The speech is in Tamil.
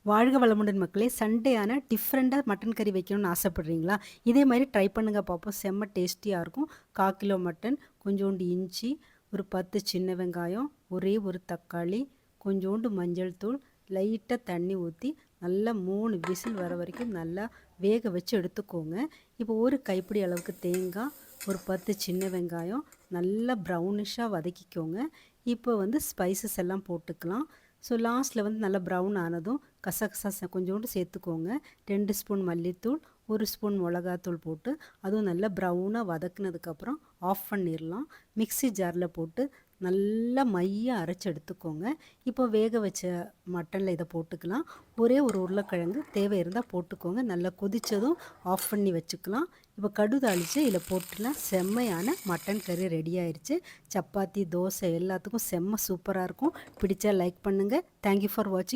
வாழ்க வளமுடன் மக்களே! சண்டே ஆனா டிஃப்ரெண்ட்டா மட்டன் கறி வைக்கணும்னு ஆசைப்படுறீங்களா? இதே மாரி ட்ரை பண்ணுங்க பார்ப்போம். செம்ம டேஸ்டியா இருக்கும். 1/4 கிலோ மட்டன், கொஞ்சோண்டு இஞ்சி, ஒரு 10 சின்ன வெங்காயம், ஒரே ஒரு தக்காளி, கொஞ்சோண்டு மஞ்சள் தூள், லைட்டா தண்ணி ஊத்தி, நல்லா 3 விசில் வர வரைக்கும் நல்லா வேக வச்சு எடுத்துக்கோங்க. இப்போ ஒரு கைப்பிடி அளவுக்கு தேங்காய், ஒரு 10 சின்ன வெங்காயம், நல்லா ப்ரௌனிஷா வதக்கிக்கோங்க. இப்போ ஸ்பைசஸ் எல்லாம் போட்டுக்கலாம். ஸோ லாஸ்ட்டில் நல்லா ப்ரௌன் ஆனதும் கசகசா கொஞ்சோண்டு சேர்த்துக்கோங்க. 2 ஸ்பூன் மல்லித்தூள், 1 ஸ்பூன் மிளகாத்தூள் போட்டு அதுவும் நல்லா ப்ரௌனாக வதக்குனதுக்கப்புறம் ஆஃப் பண்ணிடலாம். மிக்ஸி ஜாரில் போட்டு நல்லா மைய அரைச்சி எடுத்துக்கோங்க. இப்போ வேக வச்ச மட்டனில் இதை போட்டுக்கலாம். ஒரே ஒரு உருளைக்கிழங்கு தேவை இருந்தால் போட்டுக்கோங்க. நல்லா கொதித்ததும் ஆஃப் பண்ணி வச்சுக்கலாம். இப்போ கடுகு தாளித்து இதில் போட்டுலாம் செம்மையான மட்டன் கறி ரெடி ஆயிடுச்சு. சப்பாத்தி, தோசை எல்லாத்துக்கும் செம்ம சூப்பராக இருக்கும். பிடிச்சா லைக் பண்ணுங்கள். தேங்க்யூ ஃபார் வாட்சிங்.